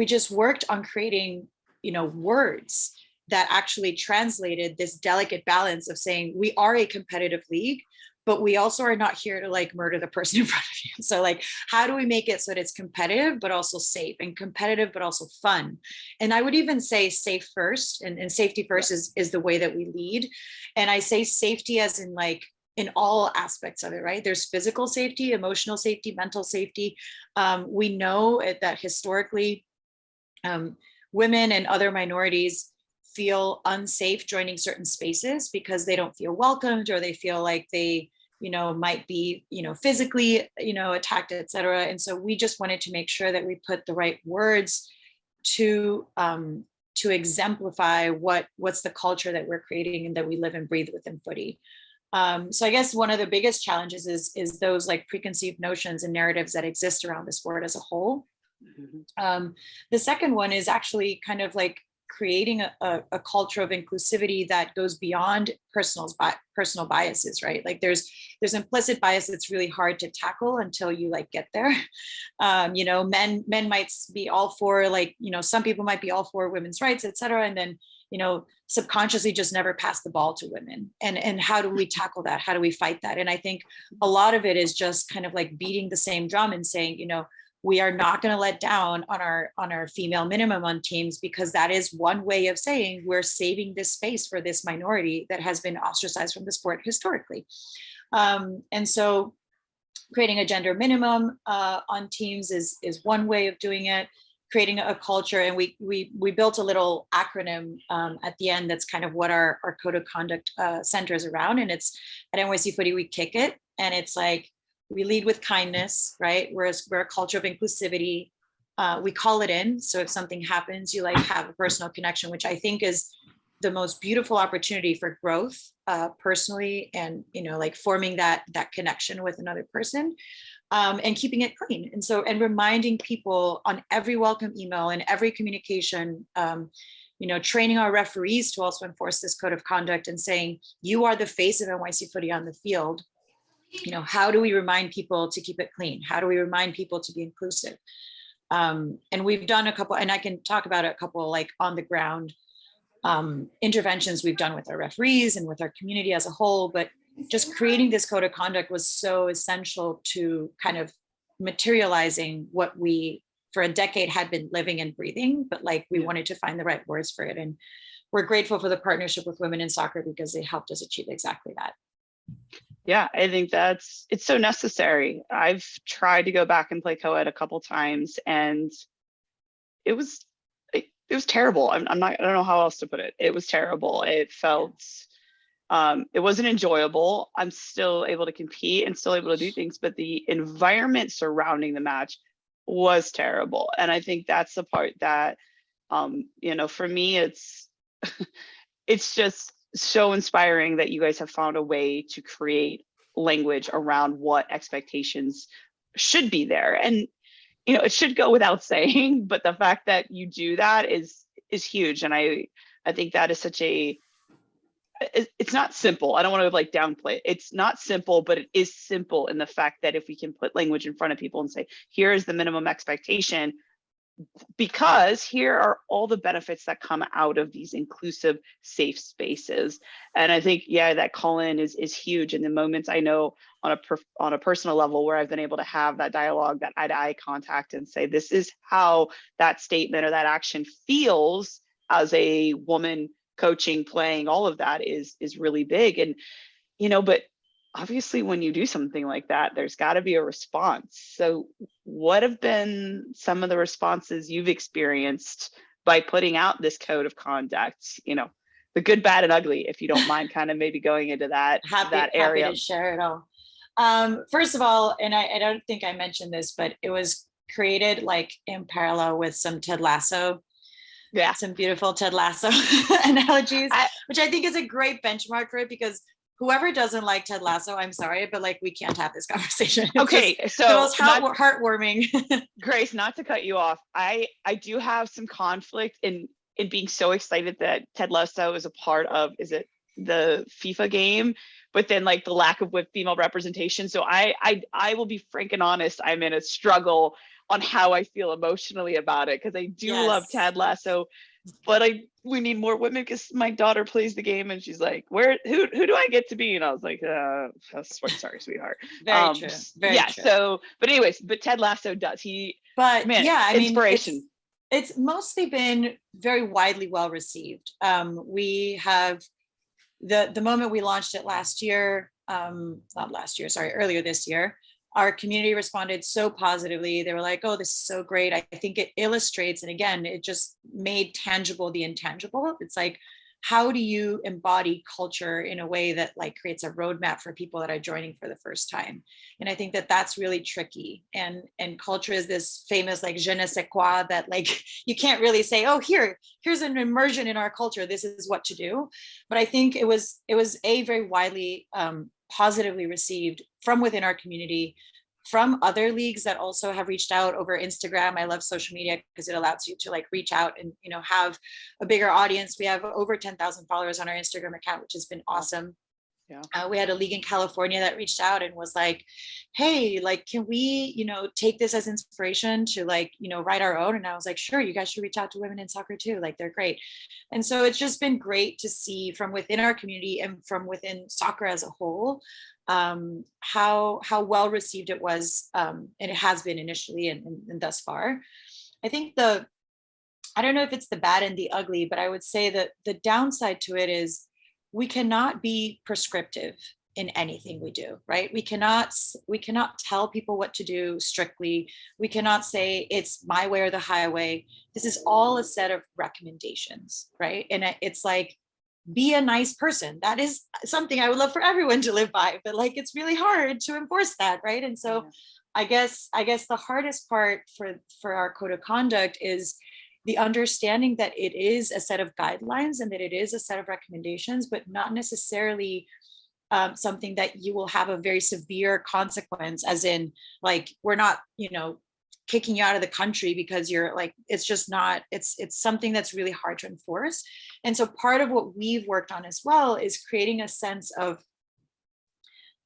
just worked on creating, you know, words that actually translated this delicate balance of saying we are a competitive league, but we also are not here to like murder the person in front of you. So like, how do we make it so that it's competitive, but also safe, and competitive, but also fun? And I would even say safe first, and safety first is the way that we lead. And I say safety as in like, in all aspects of it, right? There's physical safety, emotional safety, mental safety. We know that historically, women and other minorities feel unsafe joining certain spaces because they don't feel welcomed, or they feel like they, you know, might be, you know, physically, you know, attacked, et cetera. And so we just wanted to make sure that we put the right words to exemplify what's the culture that we're creating and that we live and breathe within footy. So I guess one of the biggest challenges is those like preconceived notions and narratives that exist around the sport as a whole. The second one is actually kind of like creating a culture of inclusivity that goes beyond personal biases, right? Like there's implicit bias that's really hard to tackle until you like get there. You know, men might be all for, like, you know, some people might be all for women's rights, et cetera, and then, you know, subconsciously just never pass the ball to women. And how do we tackle that? How do we fight that? And I think a lot of it is just kind of like beating the same drum and saying, you know, we are not going to let down on our female minimum on teams, because that is one way of saying we're saving this space for this minority that has been ostracized from the sport historically. And so creating a gender minimum on teams is one way of doing it. Creating a culture, and we built a little acronym at the end that's kind of what our code of conduct centers around, and it's at NYC Footy we kick it, and it's like, we lead with kindness, right? Whereas we're a culture of inclusivity. We call it in. So if something happens, you like have a personal connection, which I think is the most beautiful opportunity for growth personally, and, you know, like forming that connection with another person, and keeping it clean. And so, and reminding people on every welcome email and every communication, you know, training our referees to also enforce this code of conduct and saying, you are the face of NYC Footy on the field. You know, how do we remind people to keep it clean? How do we remind people to be inclusive? And we've done a couple, and I can talk about a couple like on the ground interventions we've done with our referees and with our community as a whole, but just creating this code of conduct was so essential to kind of materializing what we for a decade had been living and breathing, but like we wanted to find the right words for it. And we're grateful for the partnership with Women in Soccer, because they helped us achieve exactly that. Yeah, I think it's so necessary. I've tried to go back and play co-ed a couple times, and it was terrible. I don't know how else to put it. It was terrible. It felt, it wasn't enjoyable. I'm still able to compete and still able to do things, but the environment surrounding the match was terrible. And I think that's the part that, you know, for me, it's just so inspiring that you guys have found a way to create language around what expectations should be there. And, you know, it should go without saying, but the fact that you do that is huge. And I think that is such a, it's not simple. I don't want to like downplay it. It's not simple, but it is simple in the fact that if we can put language in front of people and say, here is the minimum expectation, because here are all the benefits that come out of these inclusive, safe spaces. And I think, yeah, that call in is huge. In the moments I know on a personal level where I've been able to have that dialogue, that eye-to-eye contact, and say, this is how that statement or that action feels as a woman coaching, playing, all of that is really big. And, you know, but obviously when you do something like that, there's got to be a response. So what have been some of the responses you've experienced by putting out this code of conduct, you know, the good, bad, and ugly, if you don't mind kind of maybe going into that area? Happy to share it all. First of all, and I don't think I mentioned this, but it was created like in parallel with some Ted Lasso. Yeah, some beautiful Ted Lasso analogies, which I think is a great benchmark for it, because whoever doesn't like Ted Lasso, I'm sorry, but like we can't have this conversation. It's okay, so the most heartwarming. Grace, not to cut you off, I do have some conflict in being so excited that Ted Lasso is a part of, is it the FIFA game? But then like the lack of female representation. So I will be frank and honest, I'm in a struggle on how I feel emotionally about it, because I do love Ted Lasso, but we need more women, because my daughter plays the game and she's like, who do I get to be? And I was like, sorry, sweetheart. Very true. Very true. So, but anyways, but Ted Lasso does. Inspiration. It's mostly been very widely well received. We have the moment we launched it earlier this year, our community responded so positively. They were like, oh, this is so great. I think it illustrates, and again, it just made tangible the intangible. It's like, how do you embody culture in a way that like creates a roadmap for people that are joining for the first time? And I think that that's really tricky. And culture is this famous like je ne sais quoi that like you can't really say, oh, here's an immersion in our culture, this is what to do. But I think it was very widely positively received from within our community, from other leagues that also have reached out over Instagram. I love social media because it allows you to like reach out and, you know, have a bigger audience. We have over 10,000 followers on our Instagram account, which has been awesome. Yeah. We had a league in California that reached out and was like, hey, like, can we, you know, take this as inspiration to like, you know, write our own? And I was like, sure, you guys should reach out to women in soccer too. Like, they're great. And so it's just been great to see from within our community and from within soccer as a whole, how well received it was, and it has been initially and thus far. I think I don't know if it's the bad and the ugly, but I would say that the downside to it is we cannot be prescriptive in anything we do, right? We cannot tell people what to do strictly. We cannot say it's my way or the highway. This is all a set of recommendations, right? And it's like, be a nice person. That is something I would love for everyone to live by, but like, it's really hard to enforce that, right? And so I guess the hardest part for our code of conduct is the understanding that it is a set of guidelines and that it is a set of recommendations, but not necessarily something that you will have a very severe consequence, as in like, we're not, you know, kicking you out of the country because you're like, it's just not, it's something that's really hard to enforce. And so part of what we've worked on as well is creating a sense of,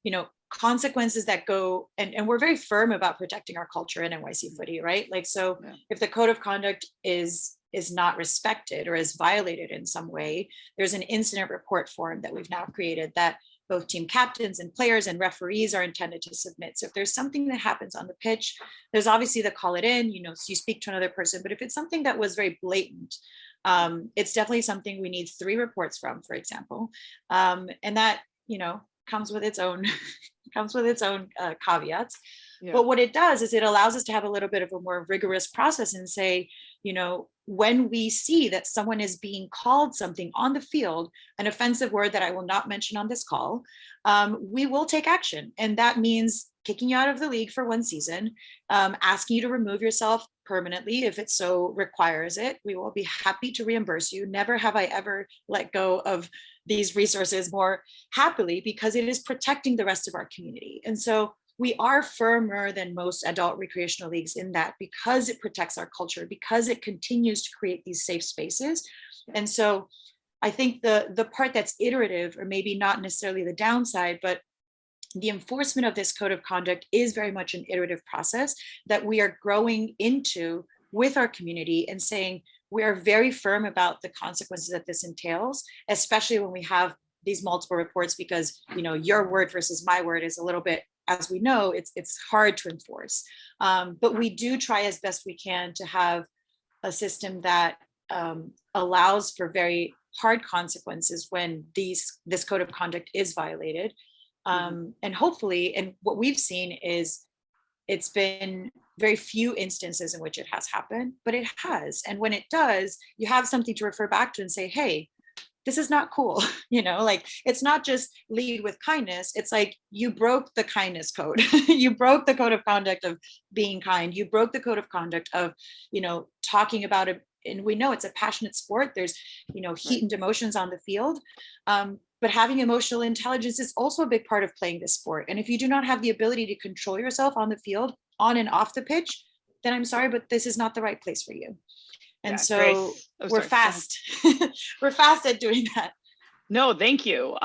you know, consequences that go, and we're very firm about protecting our culture in NYC Footy, right? Like, so if the code of conduct is not respected or is violated in some way, there's an incident report form that we've now created that both team captains and players and referees are intended to submit. So if there's something that happens on the pitch, there's obviously the call it in, you know, so you speak to another person, but if it's something that was very blatant, it's definitely something we need 3 reports from, for example. And that, you know, comes with its own caveats. Yeah. But what it does is it allows us to have a little bit of a more rigorous process and say, you know, when we see that someone is being called something on the field, an offensive word that I will not mention on this call, we will take action. And that means kicking you out of the league for 1 season, asking you to remove yourself permanently if it so requires it. We will be happy to reimburse you. Never have I ever let go of these resources more happily, because it is protecting the rest of our community. And so we are firmer than most adult recreational leagues in that, because it protects our culture, because it continues to create these safe spaces. And so I think the part that's iterative, or maybe not necessarily the downside, but the enforcement of this code of conduct is very much an iterative process that we are growing into with our community and saying, we are very firm about the consequences that this entails, especially when we have these multiple reports, because, you know, your word versus my word is a little bit, as we know, it's hard to enforce. But we do try as best we can to have a system that allows for very hard consequences when this code of conduct is violated. And hopefully, and what we've seen is it's been very few instances in which it has happened, but it has. And when it does, you have something to refer back to and say, hey, this is not cool. You know, like, it's not just lead with kindness. It's like, you broke the kindness code. You broke the code of conduct of being kind. You broke the code of conduct of, you know, talking about it. And we know it's a passionate sport. There's, you know, heightened emotions on the field. But having emotional intelligence is also a big part of playing this sport. And if you do not have the ability to control yourself on the field, on and off the pitch, then I'm sorry, but this is not the right place for you. And so Grace, we're fast. We're fast at doing that. No, thank you.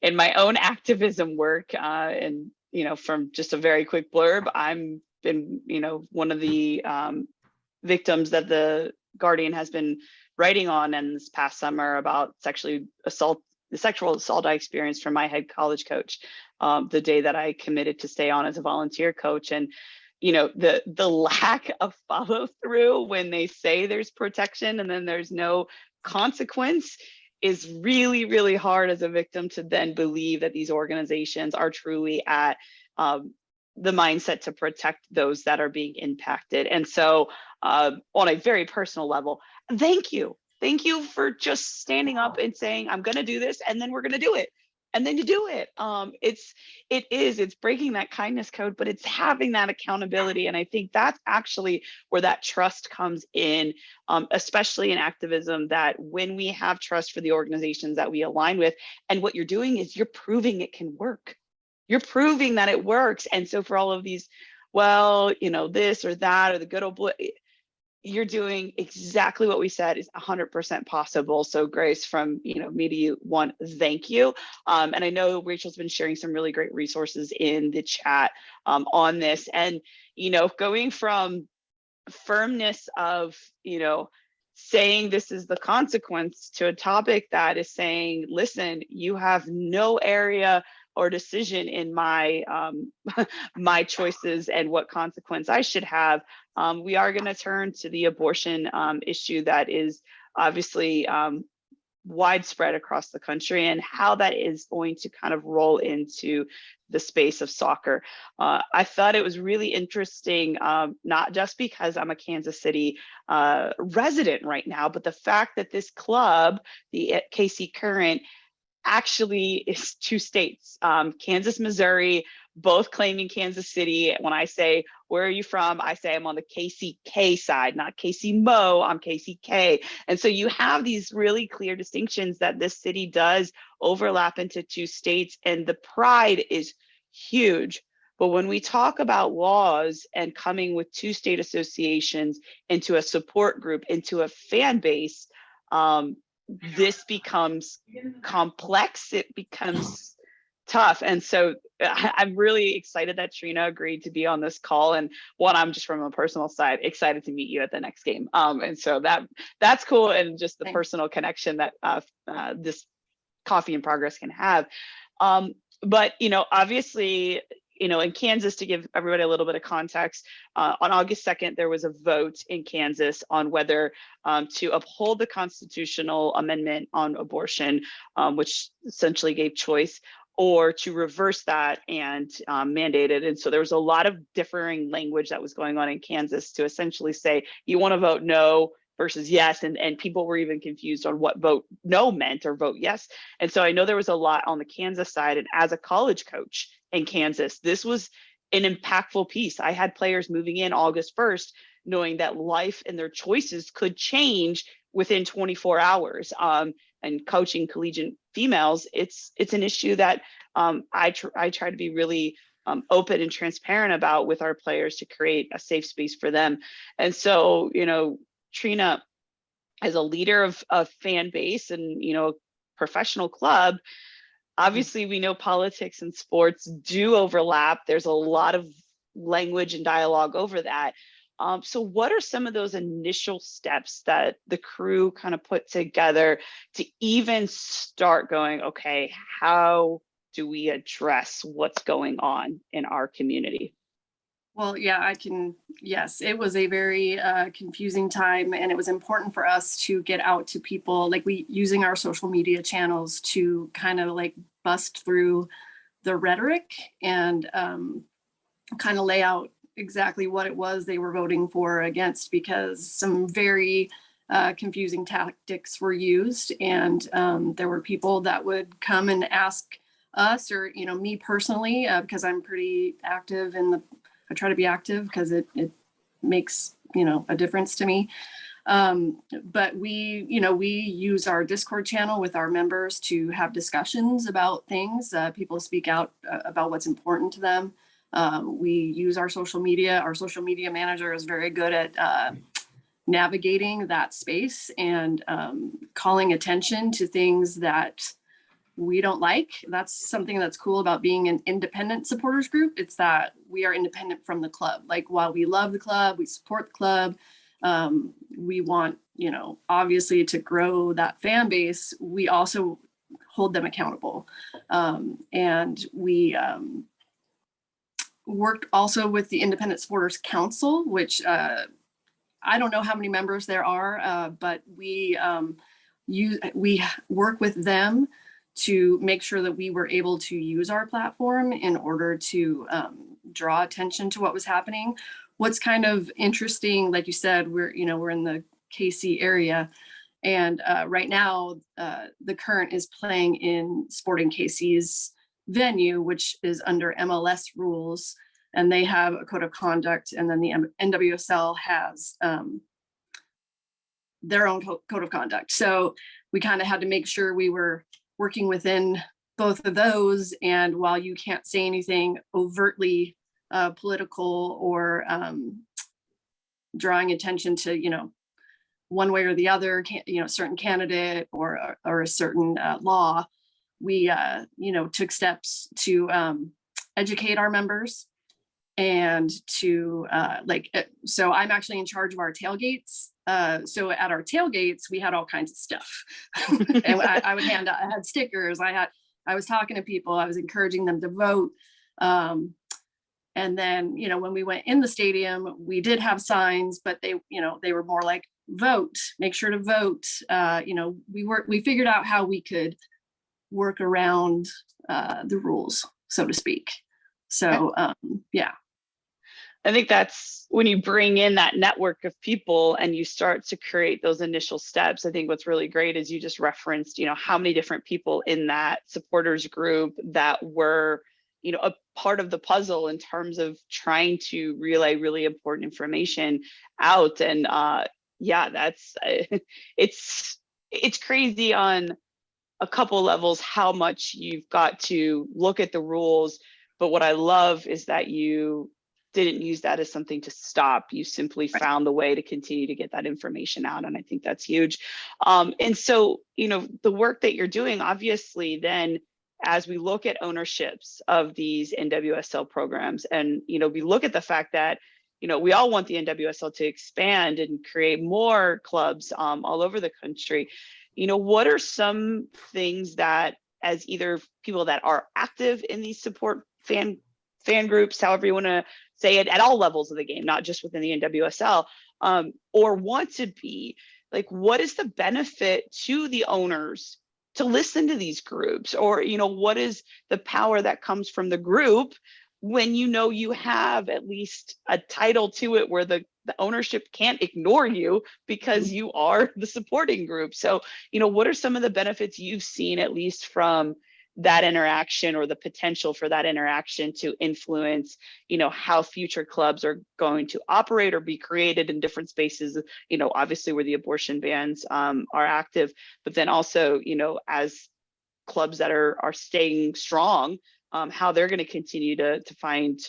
In my own activism work, and, you know, from just a very quick blurb, I'm been, you know, one of the victims that the Guardian has been writing on, and this past summer about the sexual assault I experienced from my head college coach, the day that I committed to stay on as a volunteer coach. And, you know, the lack of follow through when they say there's protection and then there's no consequence is really, really hard as a victim to then believe that these organizations are truly at the mindset to protect those that are being impacted. And so on a very personal level, thank you. Thank you for just standing up and saying, I'm going to do this, and then we're going to do it. And then you do it. It's breaking that kindness code, but it's having that accountability. And I think that's actually where that trust comes in, especially in activism, that when we have trust for the organizations that we align with, and what you're doing is you're proving it can work. You're proving that it works. And so for all of these, well, you know, this or that, or the good old boy, you're doing exactly what we said is 100% possible. So Grace, from, you know, me to you, one, thank you. And I know Rachel's been sharing some really great resources in the chat on this. And, you know, going from firmness of, you know, saying this is the consequence to a topic that is saying, listen, you have no area or decision in my my choices and what consequence I should have. We are going to turn to the abortion issue that is obviously widespread across the country, and how that is going to kind of roll into the space of soccer. I thought it was really interesting, not just because I'm a Kansas City resident right now, but the fact that this club, the KC Current, actually is two states, Kansas, Missouri, both claiming Kansas City. When I say, where are you from? I say I'm on the KCK side, not KC Mo, I'm KCK. And so you have these really clear distinctions that this city does overlap into two states, and the pride is huge. But when we talk about laws and coming with two state associations into a support group, into a fan base, this becomes complex, it becomes tough. And so I'm really excited that Trina agreed to be on this call. And one, I'm just from a personal side, excited to meet you at the next game. And so that's cool. And just the personal connection that this Coffee in Progress can have. But, you know, obviously, you know, in Kansas, to give everybody a little bit of context, on August 2nd, there was a vote in Kansas on whether to uphold the constitutional amendment on abortion, which essentially gave choice, or to reverse that and mandate it. And so there was a lot of differing language that was going on in Kansas to essentially say, you want to vote no versus yes, and people were even confused on what vote no meant or vote yes. And so I know there was a lot on the Kansas side, and as a college coach in Kansas, this was an impactful piece. I had players moving in August 1st, knowing that life and their choices could change within 24 hours. And coaching collegiate females, it's an issue that I try to be really open and transparent about with our players to create a safe space for them. And so, you know, Trina, as a leader of fan base and, you know, professional club, obviously we know politics and sports do overlap. There's a lot of language and dialogue over that. So what are some of those initial steps that the crew kind of put together to even start going, okay, how do we address what's going on in our community? Well, yeah, yes, it was a very confusing time, and it was important for us to get out to people, like using our social media channels to kind of like bust through the rhetoric and kind of lay out exactly what it was they were voting for or against, because some very confusing tactics were used. And there were people that would come and ask us, or, me personally, because I'm pretty active I try to be active because it makes, a difference to me. But we use our Discord channel with our members to have discussions about things. People speak out about what's important to them. We use our social media. Our social media manager is very good at navigating that space and calling attention to things that we don't like. That's something that's cool about being an independent supporters group. It's that we are independent from the club. Like, while we love the club, we support the club, we want, obviously, to grow that fan base, we also hold them accountable. And we worked also with the Independent Supporters Council, which I don't know how many members there are, but we work with them to make sure that we were able to use our platform in order to draw attention to what was happening. What's kind of interesting, like you said, we're in the KC area, and right now the Current is playing in Sporting KC's venue, which is under MLS rules, and they have a code of conduct, and then the NWSL has their own code of conduct. So we kind of had to make sure we were working within both of those. And while you can't say anything overtly political or drawing attention to, one way or the other, certain candidate or a certain law, we, took steps to educate our members and to so I'm actually in charge of our tailgates. So at our tailgates, we had all kinds of stuff. And I had stickers. I was talking to people. I was encouraging them to vote. And then, when we went in the stadium, we did have signs, but they were more like, vote, make sure to vote. We figured out how we could work around the rules, so to speak. So, yeah. I think that's when you bring in that network of people and you start to create those initial steps. I think what's really great is you just referenced, how many different people in that supporters group that were, a part of the puzzle in terms of trying to relay really important information out. And yeah, that's it's crazy on a couple levels how much you've got to look at the rules. But what I love is that you didn't use that as something to stop. You simply found a way to continue to get that information out. And I think that's huge. And so, the work that you're doing, obviously, then as we look at ownerships of these NWSL programs, and, we look at the fact that, we all want the NWSL to expand and create more clubs all over the country. What are some things that, as either people that are active in these support fan groups, however you want to say it, at all levels of the game, not just within the NWSL, or want to be, like, what is the benefit to the owners to listen to these groups? Or, what is the power that comes from the group when you have at least a title to it where the ownership can't ignore you because you are the supporting group? So, what are some of the benefits you've seen, at least from that interaction, or the potential for that interaction to influence, how future clubs are going to operate or be created in different spaces, obviously where the abortion bans are active, but then also, as clubs that are staying strong, how they're going to continue to find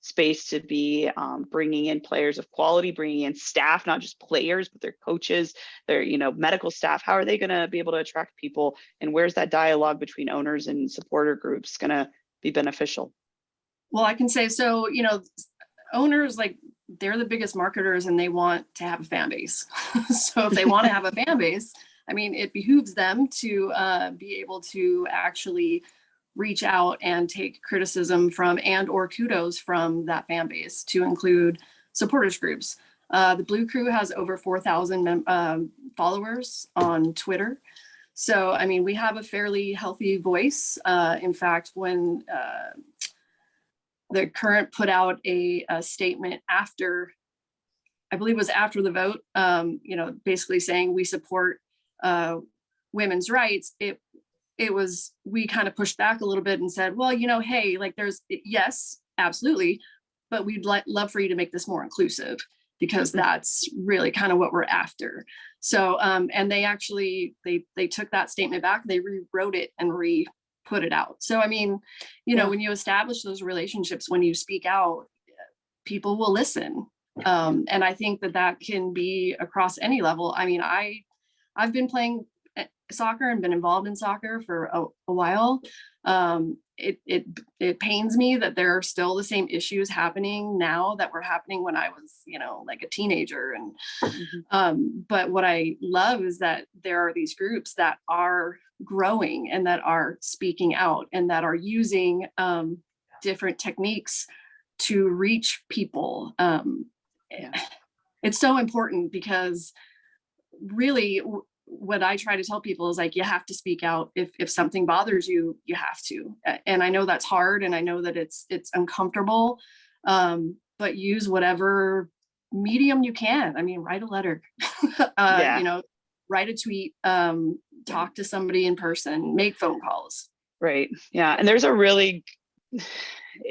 space to be bringing in players of quality, bringing in staff, not just players, but their coaches, their medical staff. How are they going to be able to attract people? And where's that dialogue between owners and supporter groups going to be beneficial? Well, I can say, so, owners, like, they're the biggest marketers and they want to have a fan base. So if they want to have a fan base, I mean, it behooves them to be able to actually reach out and take criticism from and or kudos from that fan base, to include supporters groups. The Blue Crew has over 4,000 followers on Twitter. So, I mean, we have a fairly healthy voice. In fact, when the Current put out a statement after, I believe it was after the vote, you know, basically saying we support women's rights, we kind of pushed back a little bit and said, well, you know, hey, like yes, absolutely, but we'd love for you to make this more inclusive, because that's really kind of what we're after. So, and they actually, they took that statement back, they rewrote it and put it out. So, I mean, you know, when you establish those relationships, when you speak out, people will listen. And I think that can be across any level. I mean, I've been playing soccer and been involved in soccer for a while. It pains me that there are still the same issues happening now that were happening when I was, you know, like a teenager. And but what I love is that there are these groups that are growing and that are speaking out and that are using different techniques to reach people. It's so important, because really what I try to tell people is, like, you have to speak out. If something bothers you, you have to. And I know that's hard, and I know that it's uncomfortable, but use whatever medium you can. I mean, write a letter, you know, write a tweet, talk to somebody in person, make phone calls. Right. Yeah. And there's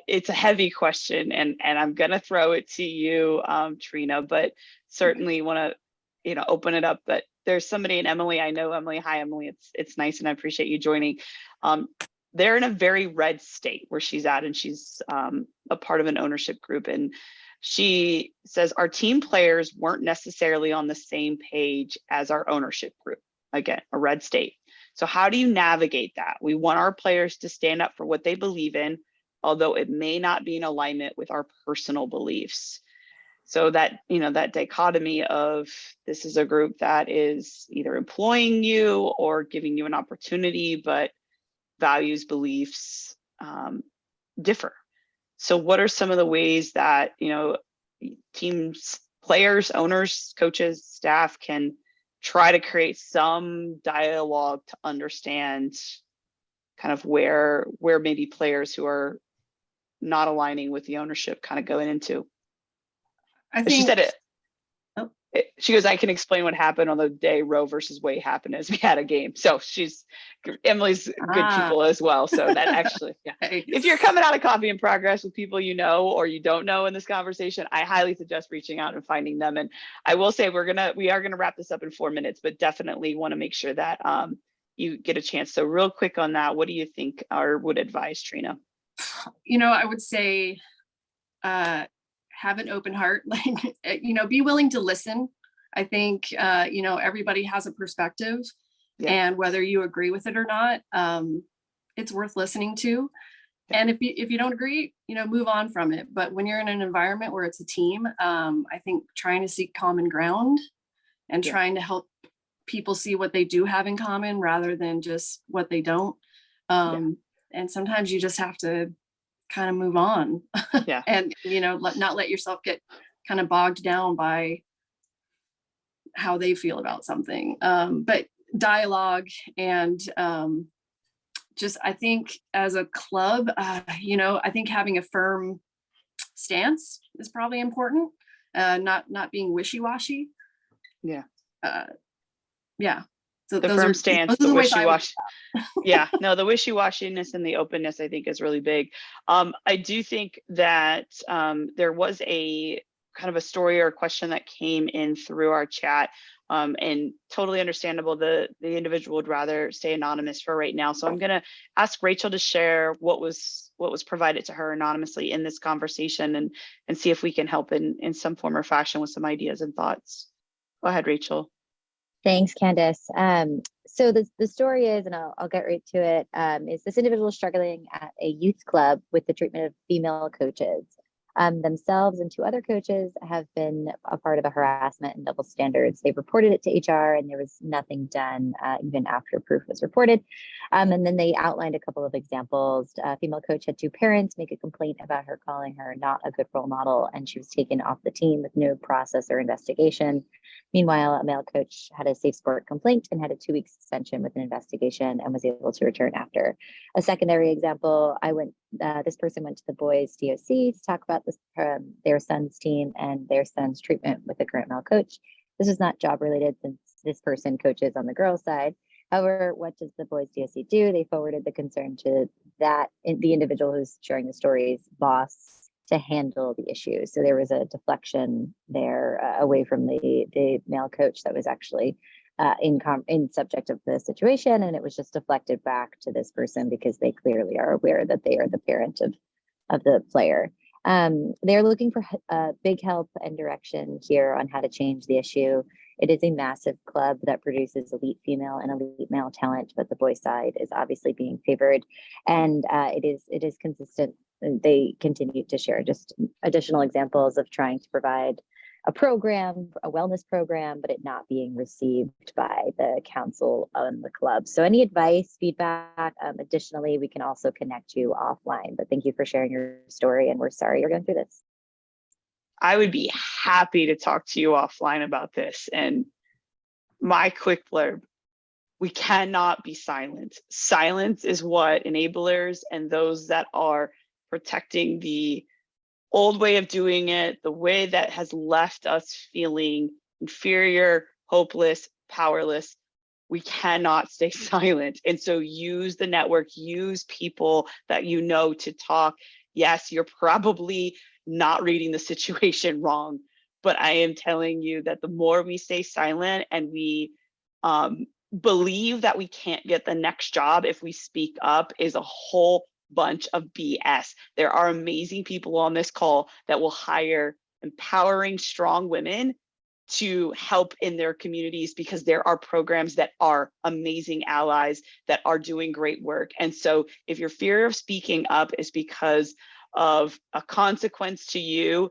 it's a heavy question, and I'm going to throw it to you, Trina, but certainly want to, you know, open it up. But there's somebody in Emily. I know Emily. Hi, Emily. It's nice, and I appreciate you joining. They're in a very red state where she's at, and she's a part of an ownership group. And she says our team players weren't necessarily on the same page as our ownership group. Again, a red state. So how do you navigate that? We want our players to stand up for what they believe in, although it may not be in alignment with our personal beliefs. So that, you know, that dichotomy of this is a group that is either employing you or giving you an opportunity, but values, beliefs differ. So what are some of the ways that, you know, teams, players, owners, coaches, staff can try to create some dialogue to understand kind of where maybe players who are not aligning with the ownership kind of going into? I think she said she goes, I can explain what happened on the day Roe versus Wade happened, as we had a game. So Emily's good people as well. So that actually, if you're coming out of Coffee in Progress with people you know or you don't know in this conversation, I highly suggest reaching out and finding them. And I will say we are gonna wrap this up in 4 minutes, but definitely want to make sure that you get a chance. So real quick on that, what do you think or would advise, Trina? You know, I would say have an open heart, like, you know, be willing to listen. I think, you know, everybody has a perspective, and whether you agree with it or not, it's worth listening to. And if you don't agree, you know, move on from it. But when you're in an environment where it's a team, I think trying to seek common ground and trying to help people see what they do have in common rather than just what they don't. And sometimes you just have to kind of move on and, you know, not let yourself get kind of bogged down by how they feel about something. But dialogue and just, I think as a club, you know, I think having a firm stance is probably important. Not being wishy-washy. So the firm stance, the wishy-washy. The wishy-washiness and the openness, I think, is really big. I do think that there was a kind of a story or a question that came in through our chat, and totally understandable. The individual would rather stay anonymous for right now. So I'm going to ask Rachel to share what was provided to her anonymously in this conversation, and see if we can help in some form or fashion with some ideas and thoughts. Go ahead, Rachel. Thanks, Candice. So the story is, and I'll get right to it, is this individual struggling at a youth club with the treatment of female coaches. Themselves and 2 other coaches have been a part of a harassment and double standards. They've reported it to HR and there was nothing done even after proof was reported. And then they outlined a couple of examples. A female coach had 2 parents make a complaint about her calling her not a good role model, and she was taken off the team with no process or investigation. Meanwhile, a male coach had a safe sport complaint and had a 2-week suspension with an investigation and was able to return after. A secondary example, this person went to the boys' DOC to talk about this, their son's team and their son's treatment with a current male coach. This is not job related since this person coaches on the girls' side. However, what does the boys' DOC do? They forwarded the concern to the individual who's sharing the story's boss to handle the issue. So there was a deflection there away from the male coach that was actually in subject of the situation, and it was just deflected back to this person because they clearly are aware that they are the parent of the player. They're looking for big help and direction here on how to change the issue. It is a massive club that produces elite female and elite male talent, but the boys' side is obviously being favored, and it is consistent. They continue to share just additional examples of trying to provide a program, a wellness program, but it not being received by the council and the club. So any advice, feedback, additionally, we can also connect you offline, but thank you for sharing your story and we're sorry you're going through this. I would be happy to talk to you offline about this. And my quick blurb, we cannot be silent. Silence is what enablers and those that are protecting the old way of doing it, the way that has left us feeling inferior, hopeless, powerless. We cannot stay silent. And so use the network, use people that you know to talk. Yes, you're probably not reading the situation wrong, but I am telling you that the more we stay silent and we believe that we can't get the next job if we speak up is a whole bunch of BS. There are amazing people on this call that will hire empowering, strong women to help in their communities because there are programs that are amazing allies that are doing great work. And so if your fear of speaking up is because of a consequence to you,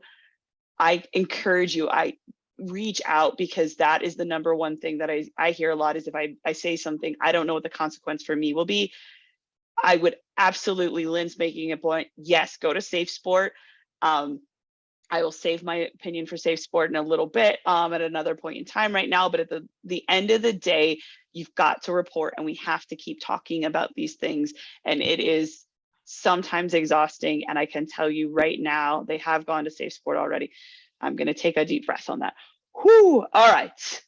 I encourage you, I reach out, because that is the number one thing that I hear a lot is if I say something, I don't know what the consequence for me will be. I would absolutely, Lynn's making a point. Yes, go to Safe Sport. I will save my opinion for Safe Sport in a little bit at another point in time right now. But at the end of the day, you've got to report and we have to keep talking about these things. And it is sometimes exhausting. And I can tell you right now, they have gone to Safe Sport already. I'm going to take a deep breath on that. Whew. All right.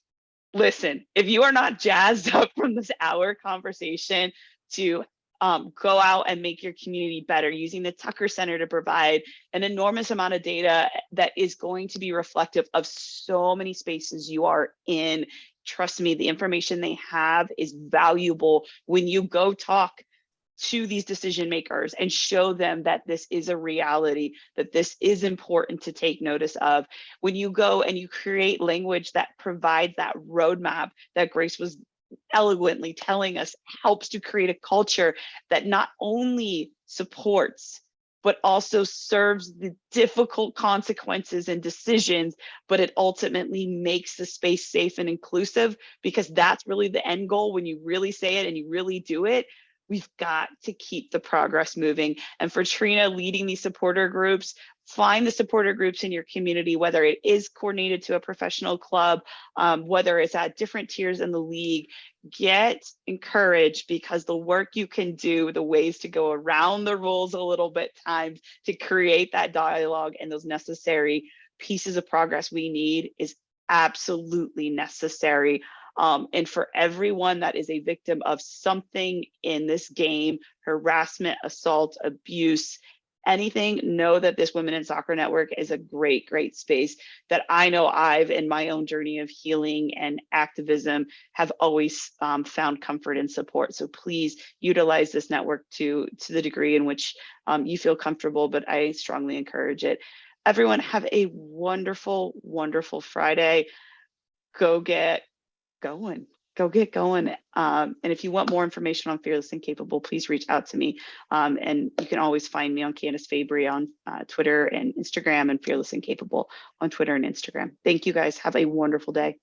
Listen, if you are not jazzed up from this hour conversation to go out and make your community better using the Tucker Center to provide an enormous amount of data that is going to be reflective of so many spaces you are in. Trust me, the information they have is valuable when you go talk to these decision makers and show them that this is a reality, that this is important to take notice of. When you go and you create language that provides that roadmap that Grace was eloquently telling us helps to create a culture that not only supports but also serves the difficult consequences and decisions, but it ultimately makes the space safe and inclusive, because that's really the end goal. When you really say it and you really do it, we've got to keep the progress moving. And for Trina leading these supporter groups, find the supporter groups in your community, whether it is coordinated to a professional club, whether it's at different tiers in the league. Get encouraged, because the work you can do, the ways to go around the rules a little bit times to create that dialogue and those necessary pieces of progress we need is absolutely necessary. And for everyone that is a victim of something in this game, harassment, assault, abuse, anything, know that this Women in Soccer Network is a great, great space that I know I've, in my own journey of healing and activism, have always found comfort and support. So please utilize this network to the degree in which you feel comfortable, but I strongly encourage it. Everyone have a wonderful, wonderful Friday. Go get going. go get going. And if you want more information on Fearless and Capable, please reach out to me. And you can always find me on Candice Fabry on Twitter and Instagram, and Fearless and Capable on Twitter and Instagram. Thank you guys. Have a wonderful day.